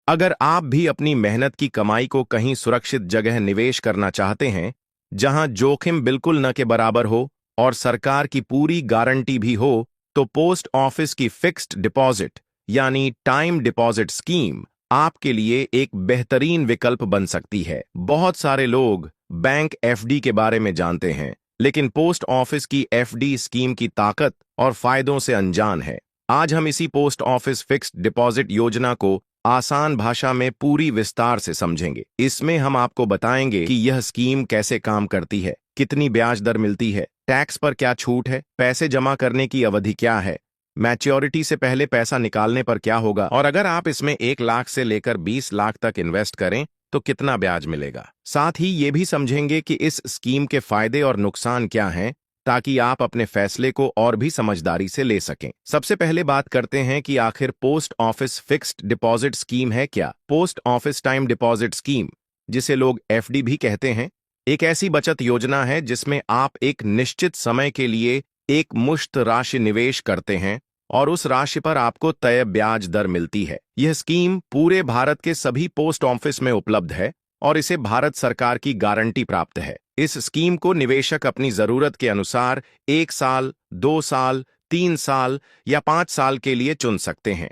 अगर आप भी अपनी मेहनत की कमाई को कहीं सुरक्षित जगह निवेश करना चाहते हैं, जहां जोखिम बिल्कुल न के बराबर हो और सरकार की पूरी गारंटी भी हो, तो पोस्ट ऑफिस की फिक्स्ड डिपॉजिट यानी टाइम डिपॉजिट स्कीम आपके लिए एक बेहतरीन विकल्प बन सकती है। बहुत सारे लोग बैंक एफडी के बारे में जानते हैं, लेकिन पोस्ट ऑफिस की एफडी स्कीम की ताकत और फायदों से अनजान है। आज हम इसी पोस्ट ऑफिस फिक्स्ड डिपॉजिट योजना को आसान भाषा में पूरी विस्तार से समझेंगे। इसमें हम आपको बताएंगे कि यह स्कीम कैसे काम करती है, कितनी ब्याज दर मिलती है, टैक्स पर क्या छूट है, पैसे जमा करने की अवधि क्या है, मैच्योरिटी से पहले पैसा निकालने पर क्या होगा, और अगर आप इसमें 1 लाख से लेकर 20 लाख तक इन्वेस्ट करें तो कितना ब्याज मिलेगा। साथ ही ये भी समझेंगे कि इस स्कीम के फायदे और नुकसान क्या हैं, ताकि आप अपने फैसले को और भी समझदारी से ले सकें। सबसे पहले बात करते हैं कि आखिर post office fixed deposit scheme है क्या। Post office time deposit scheme, जिसे लोग एफडी भी कहते हैं, एक ऐसी बचत योजना है जिसमें आप एक निश्चित समय के लिए एक मुश्त राशि निवेश करते हैं और उस राशि पर आपको तय ब्याज दर मिलती है। यह स्कीम पूरे भारत के सभी पोस्ट ऑफिस में उपलब्ध है और इसे भारत सरकार की गारंटी प्राप्त है। इस स्कीम को निवेशक अपनी जरूरत के अनुसार 1 साल, 2 साल, 3 साल या 5 साल के लिए चुन सकते हैं।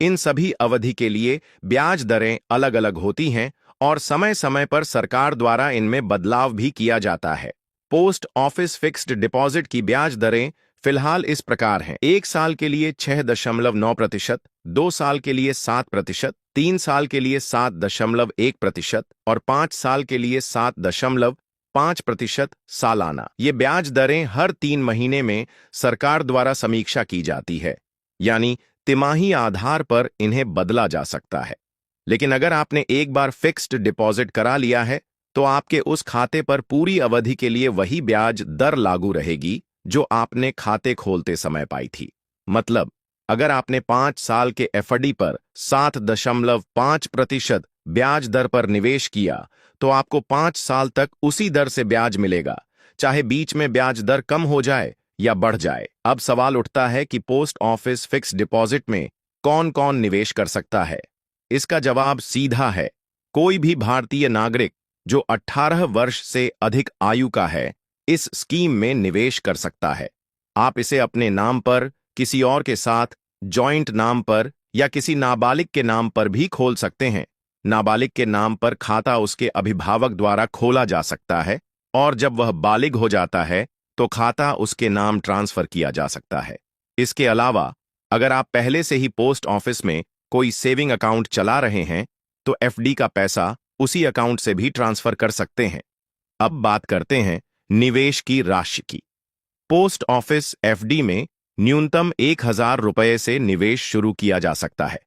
इन सभी अवधि के लिए ब्याज दरें अलग अलग होती हैं और समय समय पर सरकार द्वारा इनमें बदलाव भी किया जाता है। पोस्ट ऑफिस फिक्स्ड डिपॉजिट की ब्याज दरें फिलहाल इस प्रकार हैं: 1 साल के लिए 6.9%, 2 साल के लिए 7%, 3 साल के लिए 7.1% और 5 साल के लिए 7.5% सालाना। ये ब्याज दरें हर 3 महीने में सरकार द्वारा समीक्षा की जाती है, यानी तिमाही आधार पर इन्हें बदला जा सकता है। लेकिन अगर आपने एक बार फिक्स्ड डिपॉजिट करा लिया है, तो आपके उस खाते पर पूरी अवधि के लिए वही ब्याज दर लागू रहेगी जो आपने खाते खोलते समय पाई थी। मतलब, अगर आपने 5 साल के एफडी पर 7.5% ब्याज दर पर निवेश किया, तो आपको 5 साल तक उसी दर से ब्याज मिलेगा, चाहे बीच में ब्याज दर कम हो जाए या बढ़ जाए। अब सवाल उठता है कि पोस्ट ऑफिस फिक्स डिपॉजिट में कौन कौन निवेश कर सकता है। इसका जवाब सीधा है: कोई भी भारतीय नागरिक जो 18 वर्ष से अधिक आयु का है, इस स्कीम में निवेश कर सकता है। आप इसे अपने नाम पर, किसी और के साथ, जॉइंट नाम पर या किसी नाबालिग के नाम पर भी खोल सकते हैं। नाबालिग के नाम पर खाता उसके अभिभावक द्वारा खोला जा सकता है और जब वह बालिग हो जाता है तो खाता उसके नाम ट्रांसफर किया जा सकता है। इसके अलावा अगर आप पहले से ही पोस्ट ऑफिस में कोई सेविंग अकाउंट चला रहे हैं, तो एफडी का पैसा उसी अकाउंट से भी ट्रांसफर कर सकते हैं। अब बात करते हैं निवेश की राशि की। पोस्ट ऑफिस एफडी में न्यूनतम 1,000 रुपये से निवेश शुरू किया जा सकता है।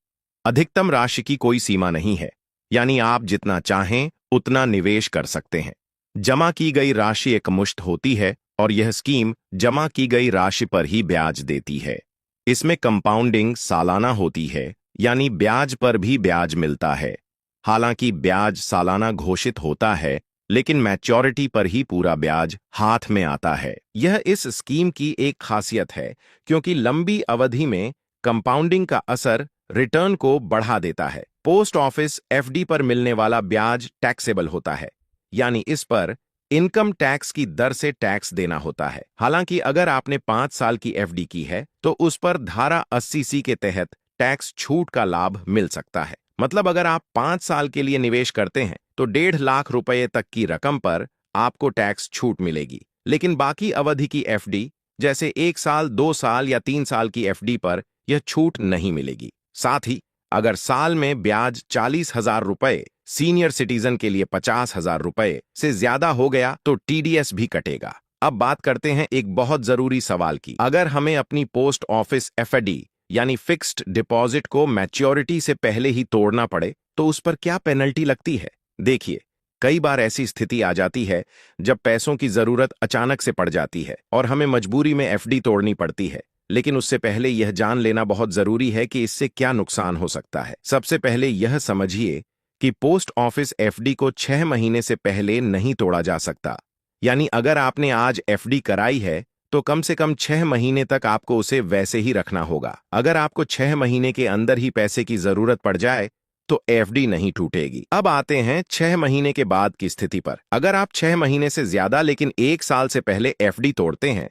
अधिकतम राशि की कोई सीमा नहीं है, यानी आप जितना चाहें उतना निवेश कर सकते हैं। जमा की गई राशि एकमुश्त होती है और यह स्कीम जमा की गई राशि पर ही ब्याज देती है। इसमें कंपाउंडिंग सालाना होती है, यानी ब्याज पर भी ब्याज मिलता है। हालांकि ब्याज सालाना घोषित होता है, लेकिन मैच्योरिटी पर ही पूरा ब्याज हाथ में आता है। यह इस स्कीम की एक खासियत है, क्योंकि लंबी अवधि में कंपाउंडिंग का असर रिटर्न को बढ़ा देता है। पोस्ट ऑफिस एफडी पर मिलने वाला ब्याज टैक्सेबल होता है, यानी इस पर इनकम टैक्स की दर से टैक्स देना होता है। हालांकि अगर आपने 5 साल की एफडी की है, तो उस पर धारा 80C के तहत टैक्स छूट का लाभ मिल सकता है। मतलब अगर आप 5 साल के लिए निवेश करते हैं, तो 1.5 लाख रुपए तक की रकम पर आपको टैक्स छूट मिलेगी। लेकिन बाकी अवधि की एफडी, जैसे 1 साल, 2 साल या 3 साल की एफडी पर यह छूट नहीं मिलेगी। साथ ही अगर साल में ब्याज 40,000 रुपए, सीनियर सिटीजन के लिए 50,000 रुपए से ज्यादा हो गया तो टीडीएस भी कटेगा। अब बात करते हैं एक बहुत जरूरी सवाल की। अगर हमें अपनी पोस्ट ऑफिस एफडी यानी फिक्स्ड डिपॉजिट को मैच्योरिटी से पहले ही तोड़ना पड़े, तो उस पर क्या पेनल्टी लगती है? देखिए, कई बार ऐसी स्थिति आ जाती है जब पैसों की जरूरत अचानक से पड़ जाती है और हमें मजबूरी में एफडी तोड़नी पड़ती है। लेकिन उससे पहले यह जान लेना बहुत जरूरी है कि इससे क्या नुकसान हो सकता है। सबसे पहले यह समझिए कि पोस्ट ऑफिस एफडी को 6 महीने से पहले नहीं तोड़ा जा सकता। यानी अगर आपने आज एफडी कराई है, तो कम से कम 6 महीने तक आपको उसे वैसे ही रखना होगा। अगर आपको 6 महीने के अंदर ही पैसे की जरूरत पड़ जाए, तो एफडी नहीं टूटेगी। अब आते हैं 6 महीने के बाद की स्थिति पर। अगर आप 6 महीने से ज्यादा लेकिन 1 साल से पहले एफडी तोड़ते हैं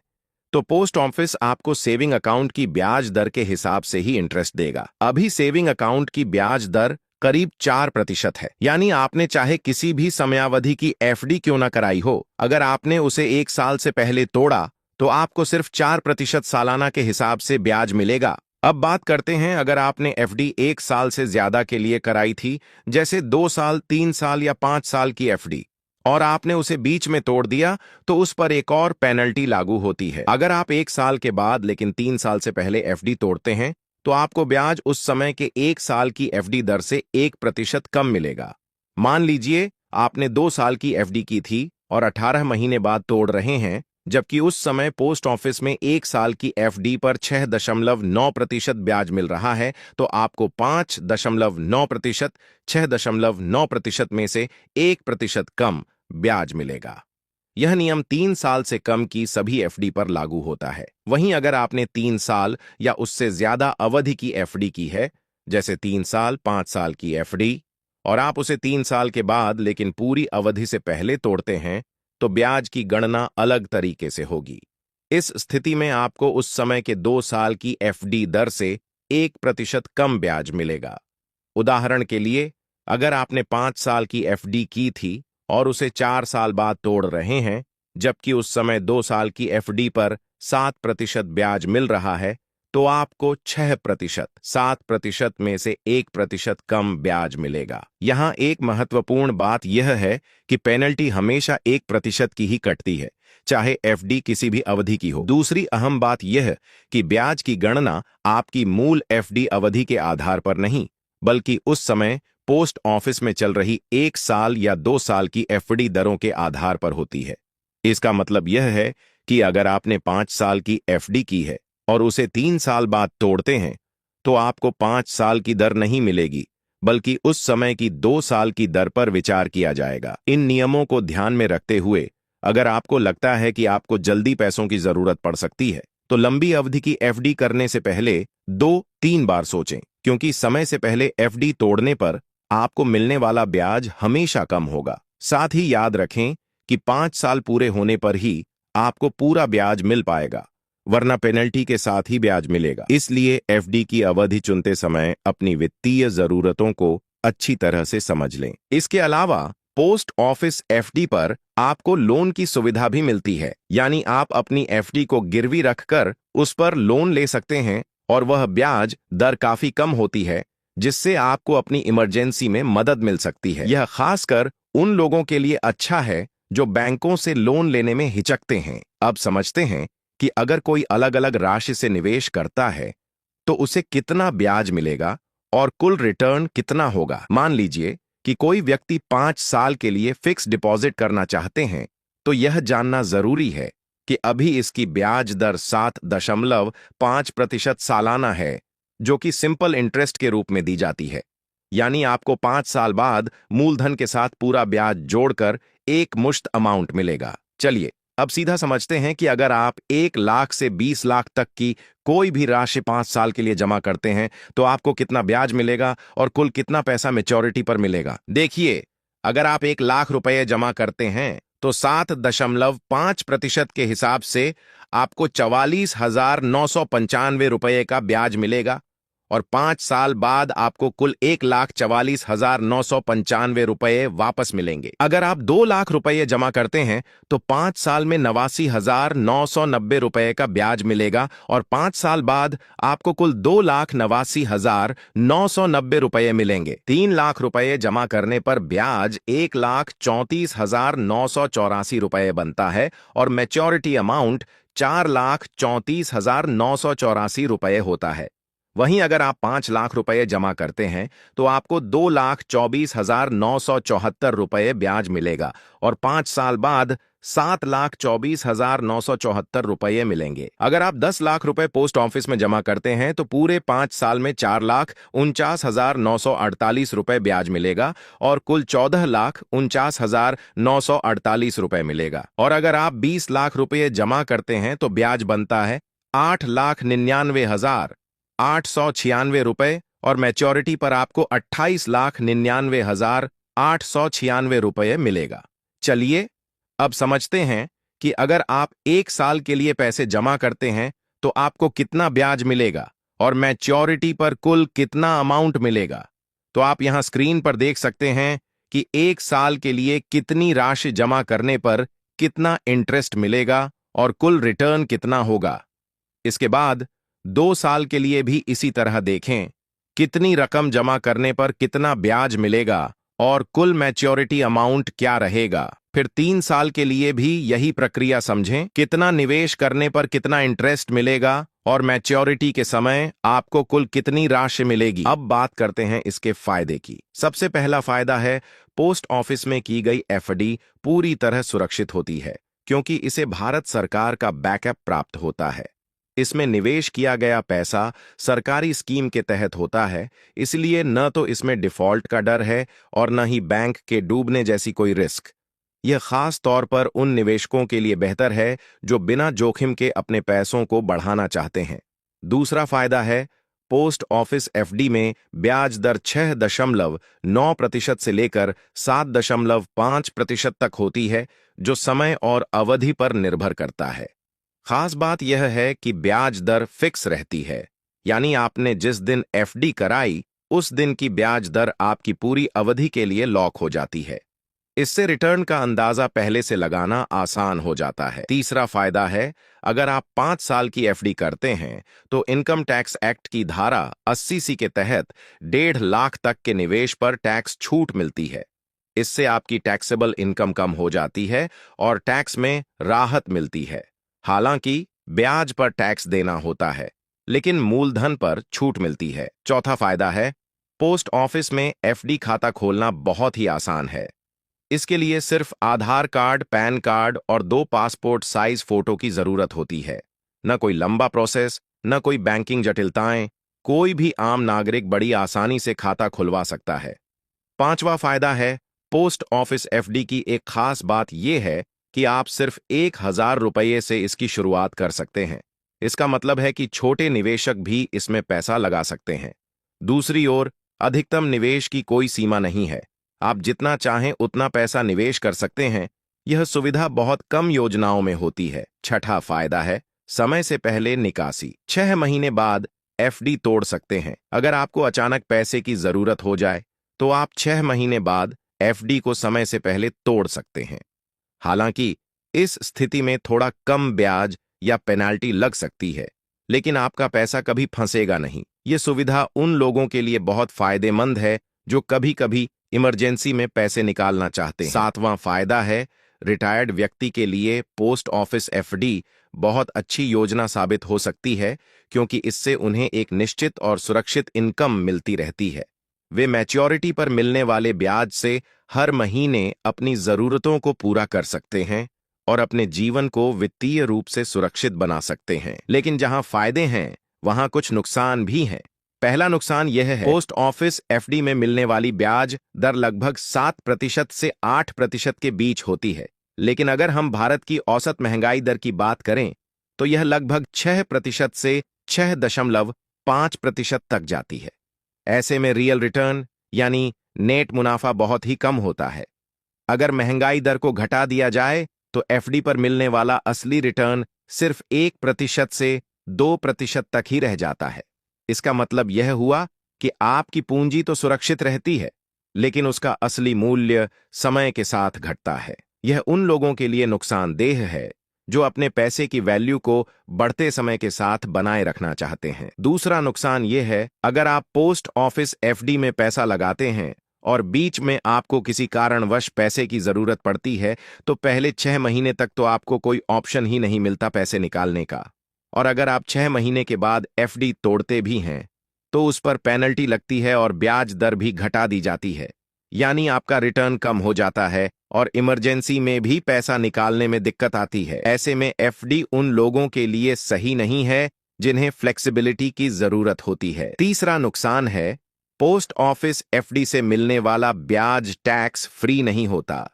तो पोस्ट ऑफिस आपको सेविंग अकाउंट की ब्याज दर के हिसाब से ही इंटरेस्ट देगा। अभी सेविंग अकाउंट की ब्याज दर करीब 4% है, यानी आपने चाहे किसी भी समयावधि की एफडी क्यों ना कराई हो, अगर आपने उसे 1 साल से पहले तोड़ा तो आपको सिर्फ 4% सालाना के हिसाब से ब्याज मिलेगा। अब बात करते हैं अगर आपने एफडी 1 साल से ज्यादा के लिए कराई थी, जैसे 2 साल, 3 साल या 5 साल की एफडी, और आपने उसे बीच में तोड़ दिया तो उस पर एक और पेनल्टी लागू होती है। अगर आप 1 साल के बाद लेकिन 3 साल से पहले एफडी तोड़ते हैं तो आपको ब्याज उस समय के 1 साल की एफडी दर से 1% कम मिलेगा। मान लीजिए आपने 2 साल की एफडी की थी और 18 महीने बाद तोड़ रहे हैं, जबकि उस समय पोस्ट ऑफिस में 1 साल की एफडी पर 6.9% ब्याज मिल रहा है, तो आपको 5.9% 6.9% में से 1% कम ब्याज मिलेगा। यह नियम 3 साल से कम की सभी एफडी पर लागू होता है। वहीं अगर आपने 3 साल या उससे ज्यादा अवधि की एफडी की है, जैसे 3 साल, 5 साल की एफडी, और आप उसे 3 साल के बाद लेकिन पूरी अवधि से पहले तोड़ते हैं, तो ब्याज की गणना अलग तरीके से होगी। इस स्थिति में आपको उस समय के 2 साल की एफडी दर से 1% कम ब्याज मिलेगा। उदाहरण के लिए, अगर आपने 5 साल की एफडी की थी और उसे 4 साल बाद तोड़ रहे हैं, जबकि उस समय 2 साल की एफडी पर 7% ब्याज मिल रहा है, तो आपको 6% 7% में से 1% कम ब्याज मिलेगा। यहां एक महत्वपूर्ण बात यह है कि पेनल्टी हमेशा 1% की ही कटती है, चाहे एफडी किसी भी अवधि की हो। दूसरी अहम बात यह कि ब्याज की गणना आपकी मूल एफडी अवधि के आधार पर नहीं, बल्कि उस समय पोस्ट ऑफिस में चल रही 1 साल या 2 साल की एफडी दरों के आधार पर होती है। इसका मतलब यह है कि अगर आपने 5 साल की एफडी की है और उसे 3 साल बाद तोड़ते हैं, तो आपको 5 साल की दर नहीं मिलेगी, बल्कि उस समय की 2 साल की दर पर विचार किया जाएगा। इन नियमों को ध्यान में रखते हुए, अगर आपको लगता है कि आपको जल्दी पैसों की जरूरत पड़ सकती है, तो लंबी अवधि की एफडी करने से पहले 2-3 बार सोचें, क्योंकि समय से पहले एफडी तोड़ने पर आपको मिलने वाला ब्याज हमेशा कम होगा। साथ ही याद रखें कि 5 साल पूरे होने पर ही आपको पूरा ब्याज मिल पाएगा, वरना पेनल्टी के साथ ही ब्याज मिलेगा। इसलिए एफडी की अवधि चुनते समय अपनी वित्तीय जरूरतों को अच्छी तरह से समझ लें। इसके अलावा पोस्ट ऑफिस एफडी पर आपको लोन की सुविधा भी मिलती है, यानी आप अपनी एफडी को गिरवी रखकर उस पर लोन ले सकते हैं और वह ब्याज दर काफी कम होती है, जिससे आपको अपनी इमरजेंसी में मदद मिल सकती है। यह खासकर उन लोगों के लिए अच्छा है जो बैंकों से लोन लेने में हिचकते हैं। अब समझते हैं कि अगर कोई अलग अलग राशि से निवेश करता है तो उसे कितना ब्याज मिलेगा और कुल रिटर्न कितना होगा। मान लीजिए कि कोई व्यक्ति 5 साल के लिए फिक्स डिपॉजिट करना चाहते हैं, तो यह जानना जरूरी है कि अभी इसकी ब्याज दर 7.5% सालाना है, जो कि सिंपल इंटरेस्ट के रूप में दी जाती है। यानी आपको 5 साल बाद मूलधन के साथ पूरा ब्याज जोड़कर एक मुश्त अमाउंट मिलेगा। चलिए अब सीधा समझते हैं कि अगर आप 1 लाख से 20 लाख तक की कोई भी राशि 5 साल के लिए जमा करते हैं तो आपको कितना ब्याज मिलेगा और कुल कितना पैसा मैच्योरिटी पर मिलेगा। देखिए, अगर आप 1 लाख रुपए जमा करते हैं तो 7.5% के हिसाब से आपको 44,995 रुपए का ब्याज मिलेगा और 5 साल बाद आपको कुल 1,44,995 रुपए वापस मिलेंगे। अगर आप 2 लाख रुपए जमा करते हैं तो 5 साल में 89,990 रुपए का ब्याज मिलेगा और 5 साल बाद आपको कुल 2,89,990 रुपए मिलेंगे। 3 लाख रुपए जमा करने पर ब्याज 1,34,984 रुपए बनता है और मैच्योरिटी अमाउंट 4,34,984 रुपए होता है। वहीं अगर आप 5 लाख रुपए जमा करते हैं तो आपको 2,24,974 रुपए ब्याज मिलेगा और 5 साल बाद 7,24,974 रुपए मिलेंगे। अगर आप 10 लाख रुपए पोस्ट ऑफिस में जमा करते हैं तो पूरे 5 साल में 4,49,948 रुपए ब्याज मिलेगा और कुल 14,49,948 रुपए मिलेगा। और अगर आप 20 लाख रुपए जमा करते हैं तो ब्याज बनता है 8,99,896 रुपए और मैच्योरिटी पर आपको 28,99,896 रुपये मिलेगा। चलिए अब समझते हैं कि अगर आप 1 साल के लिए पैसे जमा करते हैं तो आपको कितना ब्याज मिलेगा और मैच्योरिटी पर कुल कितना अमाउंट मिलेगा। तो आप यहां स्क्रीन पर देख सकते हैं कि 1 साल के लिए कितनी राशि जमा करने पर कितना इंटरेस्ट मिलेगा और कुल रिटर्न कितना होगा। इसके बाद 2 साल के लिए भी इसी तरह देखें, कितनी रकम जमा करने पर कितना ब्याज मिलेगा और कुल मैच्योरिटी अमाउंट क्या रहेगा। फिर 3 साल के लिए भी यही प्रक्रिया समझें, कितना निवेश करने पर कितना इंटरेस्ट मिलेगा और मैच्योरिटी के समय आपको कुल कितनी राशि मिलेगी। अब बात करते हैं इसके फायदे की। सबसे पहला फायदा है, पोस्ट ऑफिस में की गई एफडी पूरी तरह सुरक्षित होती है क्योंकि इसे भारत सरकार का बैकअप प्राप्त होता है। इसमें निवेश किया गया पैसा सरकारी स्कीम के तहत होता है, इसलिए न तो इसमें डिफॉल्ट का डर है और न ही बैंक के डूबने जैसी कोई रिस्क। यह खास तौर पर उन निवेशकों के लिए बेहतर है जो बिना जोखिम के अपने पैसों को बढ़ाना चाहते हैं। दूसरा फायदा है, पोस्ट ऑफिस एफडी में ब्याज दर 6.9% से लेकर 7.5% तक होती है, जो समय और अवधि पर निर्भर करता है। खास बात यह है कि ब्याज दर फिक्स रहती है, यानी आपने जिस दिन एफडी कराई उस दिन की ब्याज दर आपकी पूरी अवधि के लिए लॉक हो जाती है। इससे रिटर्न का अंदाजा पहले से लगाना आसान हो जाता है। तीसरा फायदा है, अगर आप 5 साल की एफडी करते हैं तो इनकम टैक्स एक्ट की धारा 80C के तहत 1.5 लाख तक के निवेश पर टैक्स छूट मिलती है। इससे आपकी टैक्सेबल इनकम कम हो जाती है और टैक्स में राहत मिलती है। हालांकि ब्याज पर टैक्स देना होता है, लेकिन मूलधन पर छूट मिलती है। चौथा फायदा है, पोस्ट ऑफिस में एफडी खाता खोलना बहुत ही आसान है। इसके लिए सिर्फ आधार कार्ड, पैन कार्ड और 2 पासपोर्ट साइज फोटो की जरूरत होती है। न कोई लंबा प्रोसेस, न कोई बैंकिंग जटिलताएं, कोई भी आम नागरिक बड़ी आसानी से खाता खुलवा सकता है। पांचवा फायदा है, पोस्ट ऑफिस एफडी की एक खास बात यह है कि आप सिर्फ 1,000 रुपये से इसकी शुरुआत कर सकते हैं। इसका मतलब है कि छोटे निवेशक भी इसमें पैसा लगा सकते हैं। दूसरी ओर, अधिकतम निवेश की कोई सीमा नहीं है, आप जितना चाहें उतना पैसा निवेश कर सकते हैं। यह सुविधा बहुत कम योजनाओं में होती है। छठा फायदा है, समय से पहले निकासी। 6 महीने बाद एफडी तोड़ सकते हैं। अगर आपको अचानक पैसे की जरूरत हो जाए तो आप 6 महीने बाद एफडी को समय से पहले तोड़ सकते हैं। हालांकि इस स्थिति में थोड़ा कम ब्याज या पेनाल्टी लग सकती है, लेकिन आपका पैसा कभी फंसेगा नहीं। यह सुविधा उन लोगों के लिए बहुत फायदेमंद है जो कभी-कभी इमरजेंसी में पैसे निकालना चाहते हैं। सातवां फायदा है, रिटायर्ड व्यक्ति के लिए पोस्ट ऑफिस एफडी बहुत अच्छी योजना साबित हो सकती है क्योंकि इससे उन्हें एक निश्चित और सुरक्षित इनकम मिलती रहती है। वे मैच्योरिटी पर मिलने वाले ब्याज से हर महीने अपनी जरूरतों को पूरा कर सकते हैं और अपने जीवन को वित्तीय रूप से सुरक्षित बना सकते हैं। लेकिन जहां फायदे हैं, वहां कुछ नुकसान भी हैं। पहला नुकसान यह है, पोस्ट ऑफिस एफडी में मिलने वाली ब्याज दर लगभग 7% से 8% के बीच होती है, लेकिन अगर हम भारत की औसत महंगाई दर की बात करें तो यह लगभग 6% से 6.5% तक जाती है। ऐसे में रियल रिटर्न यानी नेट मुनाफा बहुत ही कम होता है। अगर महंगाई दर को घटा दिया जाए तो एफडी पर मिलने वाला असली रिटर्न सिर्फ 1% से 2% तक ही रह जाता है। इसका मतलब यह हुआ कि आपकी पूंजी तो सुरक्षित रहती है, लेकिन उसका असली मूल्य समय के साथ घटता है। यह उन लोगों के लिए नुकसानदेह है जो अपने पैसे की वैल्यू को बढ़ते समय के साथ बनाए रखना चाहते हैं। दूसरा नुकसान यह है, अगर आप पोस्ट ऑफिस एफडी में पैसा लगाते हैं और बीच में आपको किसी कारणवश पैसे की जरूरत पड़ती है तो पहले 6 महीने तक तो आपको कोई ऑप्शन ही नहीं मिलता पैसे निकालने का। और अगर आप 6 महीने के बाद एफडी तोड़ते भी हैं तो उस पर पेनल्टी लगती है और ब्याज दर भी घटा दी जाती है, यानी आपका रिटर्न कम हो जाता है और इमरजेंसी में भी पैसा निकालने में दिक्कत आती है। ऐसे में एफडी उन लोगों के लिए सही नहीं है जिन्हें फ्लेक्सिबिलिटी की जरूरत होती है। तीसरा नुकसान है, पोस्ट ऑफिस एफडी से मिलने वाला ब्याज टैक्स फ्री नहीं होता।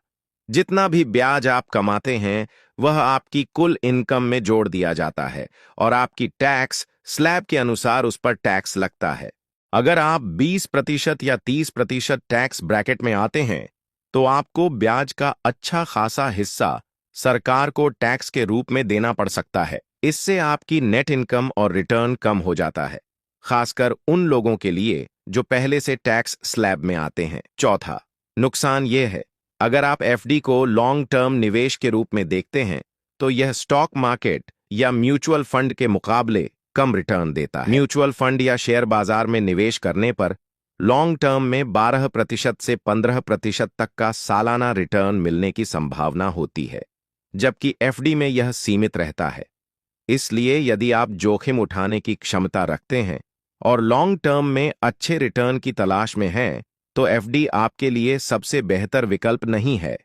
जितना भी ब्याज आप कमाते हैं वह आपकी कुल इनकम में जोड़ दिया जाता है और आपकी टैक्स स्लैब के अनुसार उस पर टैक्स लगता है। अगर आप 20% या 30% टैक्स ब्रैकेट में आते हैं तो आपको ब्याज का अच्छा खासा हिस्सा सरकार को टैक्स के रूप में देना पड़ सकता है। इससे आपकी नेट इनकम और रिटर्न कम हो जाता है, खासकर उन लोगों के लिए जो पहले से टैक्स स्लैब में आते हैं। चौथा नुकसान यह है, अगर आप एफडी को लॉन्ग टर्म निवेश के रूप में देखते हैं तो यह स्टॉक मार्केट या म्यूचुअल फंड के मुकाबले कम रिटर्न देता है। म्यूचुअल फंड या शेयर बाजार में निवेश करने पर लॉन्ग टर्म में 12% से 15% तक का सालाना रिटर्न मिलने की संभावना होती है, जबकि एफडी में यह सीमित रहता है। इसलिए यदि आप जोखिम उठाने की क्षमता रखते हैं और लॉन्ग टर्म में अच्छे रिटर्न की तलाश में हैं, तो एफडी आपके लिए सबसे बेहतर विकल्प नहीं है।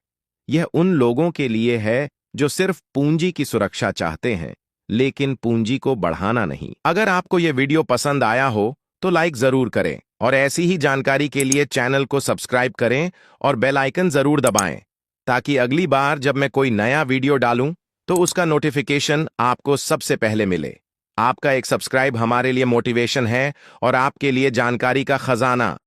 यह उन लोगों के लिए है जो सिर्फ पूंजी की सुरक्षा चाहते हैं, लेकिन पूंजी को बढ़ाना नहीं। अगर आपको यह वीडियो पसंद आया हो तो लाइक जरूर करें और ऐसी ही जानकारी के लिए चैनल को सब्सक्राइब करें और बेल आइकन जरूर दबाएं, ताकि अगली बार जब मैं कोई नया वीडियो डालूं तो उसका नोटिफिकेशन आपको सबसे पहले मिले। आपका एक सब्सक्राइब हमारे लिए मोटिवेशन है और आपके लिए जानकारी का खजाना।